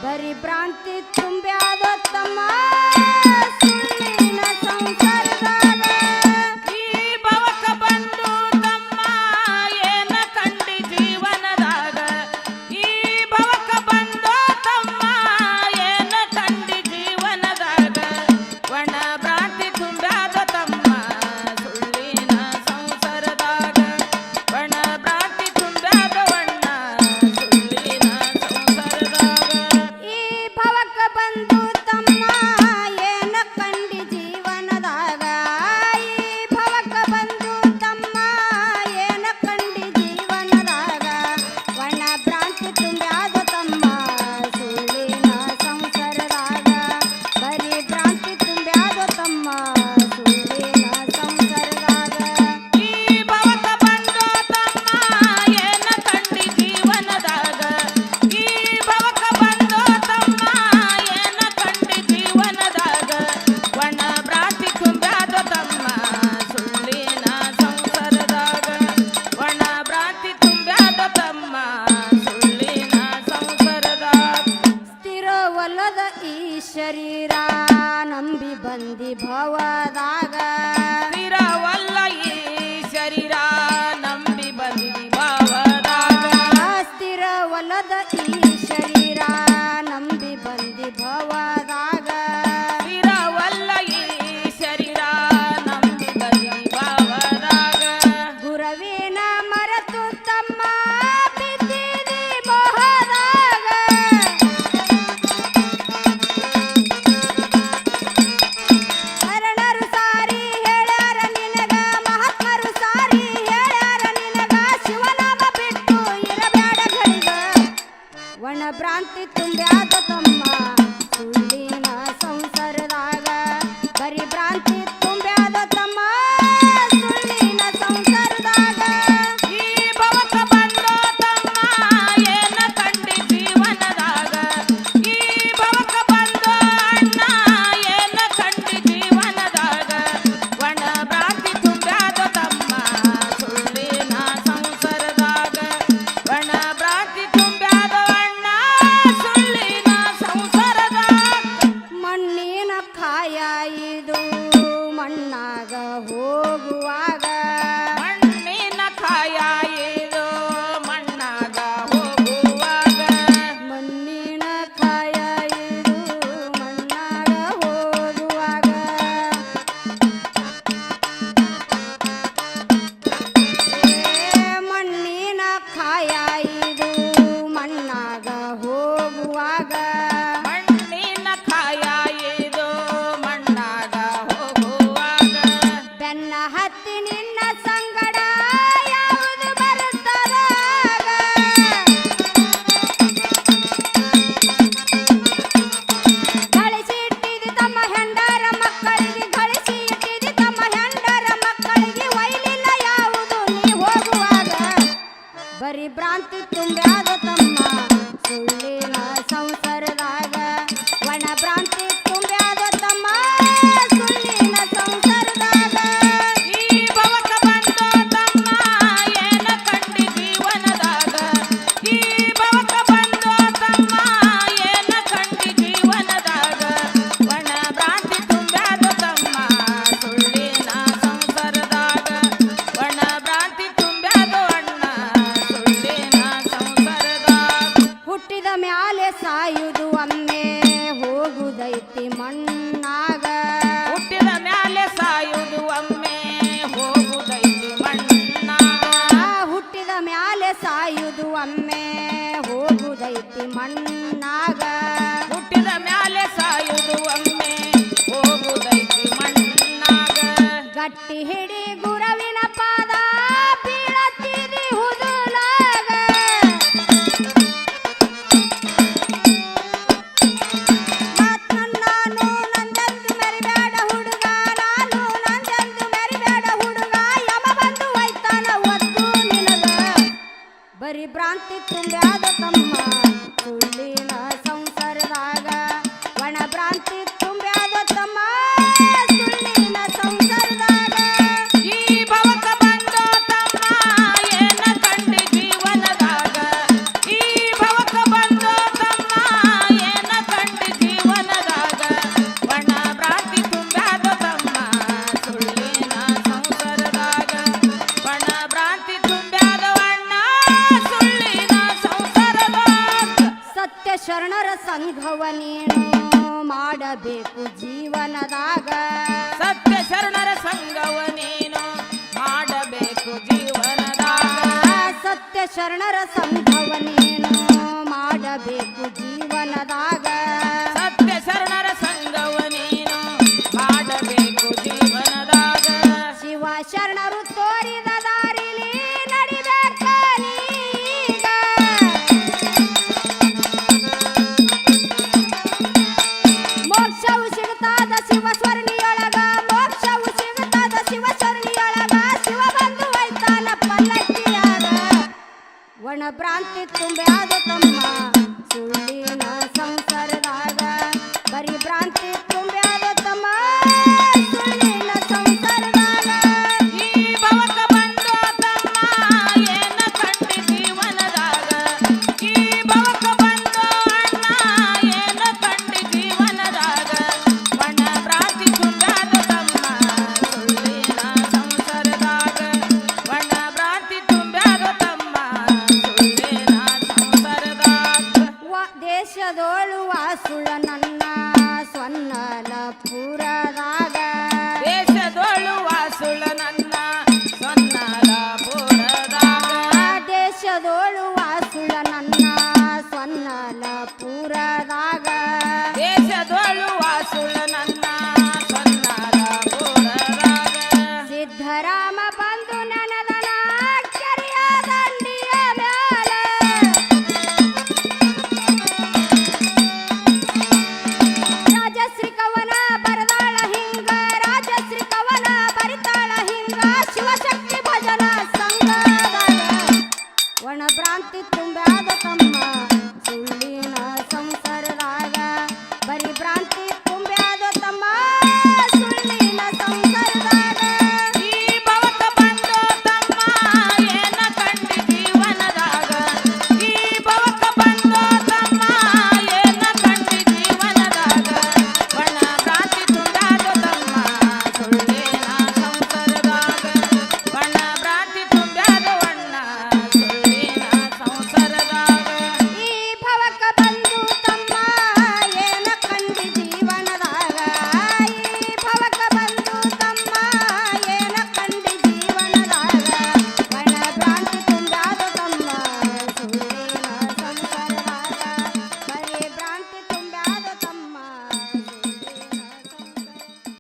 ಬರಿ ಭ್ರಾಂತಿ ತುಂಬ್ಯಾದ ತಮ್ಮ ಸುಳ್ಳಿನ ಸಂಸಾರದಾಗ ಈ ಭವಕ ಬಂದು ತಮ್ಮ ಏನ ಕಂಡಿ ಜೀವನದಾಗ ಈ ಭವಕ ಬಂದು ತಮ್ಮ ಏನ ಕಂಡಿ ಜೀವನದಾಗ ಒಣ ಭ್ರಾಂತಿ ತುಂಬ್ಯಾದ ತಮ್ಮ ಸುಳ್ಳಿನ ಸಂಸಾರದಾಗ ಒಣ ಭ್ರಾಂತಿ ತುಂಬ್ಯಾದ ಒಣ್ಣ ಸುಳ್ಳಿನ ಸಂಸಾರದಾಗ ಈ ಭವಕ ಬಂದು ತಮ್ಮ ಏನ ಕಂಡಿ ಜೀವನದಾಗ ಈ ಭವಕ ಬಂದು ತಮ್ಮ ಏನ ಕಂಡಿ ಜೀವನದಾಗ ಒಣ ಭ್ರಾಂತಿ ತುಂಬ್ಯಾದ ತಮ್ಮ ಸುಳ್ಳಿನ ಸಂಸಾರದಾಗ ಬರೀ ಭ್ರಾಂತಿ ತುಂಬ್ಯಾದ ತಮ್ಮ ಸುಳ್ಳಿನ ಸಂಸಾರದಾಗ ಈ ಭವಕ ಬಂದು ತಮ್ಮ ಏನ ಕಂಡಿ ಜೀವನದಾಗ ಈ ಭವಕ ಬಂದು ತಮ್ಮ ಏನ ಕಂಡಿ ಜೀವನದಾಗ ಒಣ ಭ್ರಾಂತಿ ತುಂಬ್ಯಾದ ತಮ್ಮ ಸುಳ್ಳಿನ ಸಂಸಾರದಾಗ ಒಣ ಭ್ರಾಂತಿ ತುಂಬ್ಯಾದ ತಮ್ಮ ಸುಳ್ಳಿನ ಸಂಸಾರದಾಗ ಸ್ಥಿರವಲ್ಲದ ಈ ಶರೀರ ನಂಬಿ ಬಂದಿ ಭವದಾಗ ಸ್ಥಿರವಲ್ಲ ಈ ಶರೀರ ನಂಬಿ ಬಂದಿ ಭಾವದಾಗ ಸ್ಥಿರವಲ್ಲದ ಈ ಶರೀರ ನಂಬಿ ಬಂದಿ ಭವದಾಗ ಸ್ಥಿರವಲ್ಲ ಈ ಶರೀರ ನಂಬಿ ಬಂದಿ ಭಾವದಾಗ ಗುರವಿನ ಮರೆತು ತಮ್ಮ ಬಿದ್ದಿದಿ ಮೋಹದಾಗ ಶರಣರು ಸಾರಿ ಹೇಳ್ಯಾರ ನಿನಗ ಮಹಾತ್ಮರು ಸಾರಿ ಹೇಳ್ಯಾರ ನಿನಗ ಶಿವನಾಮ ಬಿಟ್ಟು ಇರಬೇಡ ಗಳಿಗ ಒಣ ಭ್ರಾಂತಿ ತುಂಬ್ಯಾದ ತಮ್ಮ ಸುಳ್ಳಿನ ಸಂಸಾರದಾಗ ಬರಿ ಭ್ರಾಂತಿ ತುಂಬ್ಯಾದ ತಮ್ಮ ಸುಳ್ಳಿನ ಸಂಸಾರದಾಗ ಈ ಭವಕ ಬಂದು ತಮ್ಮ ಏನ ಕಂಡಿ ಜೀವನದಾಗ ಈ ಭವಕ ಬಂದು ಅಣ್ಣ ಏನ ಕಂಡಿ ಜೀವನದಾಗ ಒಣ ಭ್ರಾಂತಿ ತುಂಬ್ಯಾದ ತಮ್ಮ ಸುಳ್ಳಿನ ಸಂಸಾರದಾಗ ಒಣ ಭ್ರಾಂತಿ ತುಂಬ್ಯಾದ ಅಣ್ಣ ಸುಳ್ಳಿನ ಸಂಸಾರದಾಗ ಮಣ್ಣಿನ ಕಾಯ ಇದು ಮಣ್ಣಾಗ ಹೋಗುವಾಗ ಮಣ್ಣಿನ ಕಾಯ ಇದು ಮಣ್ಣಾಗ ಹೋಗುವಾಗ ಮಣ್ಣಿನ ಕಾಯ ಇದು ಮಣ್ಣಾಗ ಹೋಗುವಾಗ ಮಣ್ಣಿನ ಕಾಯ ಇದು ಮಣ್ಣಾಗ ಹೋಗುವಾಗ ಮಣ್ಣಿನ ಕಾಯ ಇದು ಮಣ್ಣಾಗ ಹೋಗುವಾಗ ಬೆನ್ನ ಹತ್ತಿ ನಿನ್ನ ಸಂಗಡ ಯಾವುದು ಬರುತ್ತದಾಗ ಗಳಿಸಿ ಇಟ್ಟಿದಿ ತಮ್ಮ ಹೆಂಡರ ಮಕ್ಕಳಿಗೆ ಗಳಿಸಿ ಇಟ್ಟಿದಿ ತಮ್ಮ ಹೆಂಡರ ಮಕ್ಕಳಿಗೆ ಒಯ್ಲಿಲ್ಲ ಯಾವುದು ನೀ ಹೋಗುವಾಗ ಬರೀ ಭ್ರಾಂತಿ ತುಂಬ್ಯಾದ ತಮ್ಮ ಸುಳ್ಳಿನ ಸಂಸಾರದಾಗ ಒಣ ಭ್ರಾಂತಿ ತುಂಬ್ಯಾದ ತಮ್ಮ ಸುಳ್ಳಿನ ಸಂಸಾರದಾಗ ಈ ಭವಕ ಬಂದು ತಮ್ಮ ಏನ ಕಂಡಿ ಜೀವನದಾಗ ಈ ಭವಕ ಬಂದು ತಮ್ಮ ಏನ ಕಂಡಿ ಜೀವನದಾಗ ಒಣ ಭ್ರಾಂತಿ ತುಂಬ್ಯಾದ ತಮ್ಮ ಸುಳ್ಳಿನ ಸಂಸಾರದಾಗ ಒಣ ಭ್ರಾಂತಿ ತುಂಬ್ಯಾದ ಅಣ್ಣ ಸುಳ್ಳಿನ ಸಂಸಾರದಾಗ ಹುಟ್ಟಿದ ಮ್ಯಾಲೆ ಸಾಯುವುದು ಒಮ್ಮೆ ಹೋಗುದೈತಿ ಮಣ್ಣಾಗ ಹುಟ್ಟಿದ ಮ್ಯಾಲೆ ಸಾಯುವುದು ಒಮ್ಮೆ ಹೋಗುದೈತಿ ಮಣ್ಣಾಗ ಹುಟ್ಟಿದ ಮ್ಯಾಲೆ ಸಾಯುವುದು ಒಮ್ಮೆ ಹೋಗುದೈತಿ ಮಣ್ಣಾಗ ಹುಟ್ಟಿದ ಮ್ಯಾಲೆ ಸಾಯುವುದು ಒಮ್ಮೆ ಹೋಗುದೈತಿ ಮಣ್ಣಾಗ ಗಟ್ಟಿ ಹಿಡಿ ಗುರವಿನ ಪಾದ ಬೀಳತ್ತಿದಿ ಹುದುಲಾಗ ಮತ್ ನಾನು ನಂದೆಂದು ಮೆರಿಬೇಡ ಹುಡುಗ ನಾನು ನಂದೆಂದು ಮೆರಿಬೇಡ ಹುಡುಗ ಯಮ ಬಂದು ಒಯ್ತಾನ ಒದ್ದು ನಿನಗ ಬರಿ ಭ್ರಾಂತಿ ತುಂಬ್ಯಾದ ತಮ್ಮ ಸುಳ್ಳಿನ ಸಂಸಾರದಾಗ ಒಣ ಭ್ರಾಂತಿ ತುಂಬ್ಯಾದ ತಮ್ಮ ಸುಳ್ಳಿನ ಸಂಸಾರದಾಗ ಈ ಭವಕ ಬಂದು ಶರಣರ ಸಂಘವ ನೀನು ಮಾಡಬೇಕು ಜೀವನದಾಗ. ಸತ್ಯ ಶರಣರ ಸಂಘವ ನೀನು ಮಾಡಬೇಕು ಜೀವನದಾಗ. ಸತ್ಯ ಶರಣರ ಸಂಘವ ನೀನು ಮಾಡಬೇಕು ಜೀವನದಾಗ. ಸತ್ಯ ಶರಣರ ಸಂಘವ ನೀನು ಮಾಡಬೇಕು ಜೀವನದಾಗ. ಶಿವ ಶರಣರು ತೋರಿದ ದಾರಿಲಿ ನಡಿಬೇಕ ನೀಗ. ಮೋಕ್ಷವು ಸಿಗುತ್ತಾದ ಶಿವ ಸ್ವರ್ಣಿಯೊಳಗ, ಮೋಕ್ಷವು ಸಿಗುತ್ತಾದ ಶಿವ ಸ್ವರ್ಣಿಯೊಳಗ. ಶಿವ ಬಂದು ಒಯ್ತಾನ ಪಲ್ಲಕ್ಕಿಯಾಗ. ಒಣ ಭ್ರಾಂತಿ ತುಂಬ್ಯಾದ ತಮ್ಮ ಸುಳ್ಳಿನ ಸಂಸಾರದಾಗ. ಬರೀ ಭ್ರಾಂತಿ ತುಂಬ್ಯಾದ ತಮ್ಮ ಸುಳ್ಳಿನ ಸಂಸಾರದಾಗ. ಈ ಭವಕ ಬಂದು ತಮ್ಮ ಏನ ಕಂಡಿ ಜೀವನದಾಗ. ಈ ಭವಕ ಬಂದು ಅಣ್ಣ ಏನ ಕಂಡಿ ಜೀವನದಾಗ. ಬಣ್ಣ ಭ್ರಾಂತಿ ತುಂಬ್ಯಾದ ತಮ್ಮ ಸುಳ್ಳಿನ ಸಂಸಾರದಾಗ. ಬಣ್ಣ ಭ್ರಾಂತಿ ತುಂಬ್ಯಾದ ತಮ್ಮ ಸುಳ್ಳಿನ ಸಂಸಾರದಾಗ. ದೇಶದೋಳು ವಾಸುಳ ನನ್ನ ಸ್ವನ್ನಲ ಪುರದಾಗ. ದೇಶದೊಳು ವಾಸುಳ ನನ್ನ ಸೊನ್ನಲ ಪುರದಾಗ. ದೇಶದೋಳು ವಾಸುಳ ನನ್ನ ಸ್ವನ್ನಲ ಪುರದಾಗ. ದೇಶದೊಳು ವಾಸುಳ ನನ್ನ ಸೊನ್ನಲ ಪುರದಾಗ. ಸಿದ್ಧರಾಮ ಬಂದು ನನದನ ಕೆರೆಯ ದಂಡಿಯ ಮ್ಯಾಲ. ರಾಜಶ್ರೀ ಕವನ ಬರದಾಳ ಹಿಂಗ, ರಾಜಶ್ರೀ ಕವನ ಬರಿತಾಳ ಹಿಂಗ. ಶಿವಶಕ್ತಿ ಭಜನ ಸಂಘದಾಗ ಒಣ ಭ್ರಾಂತಿ ತುಂಬ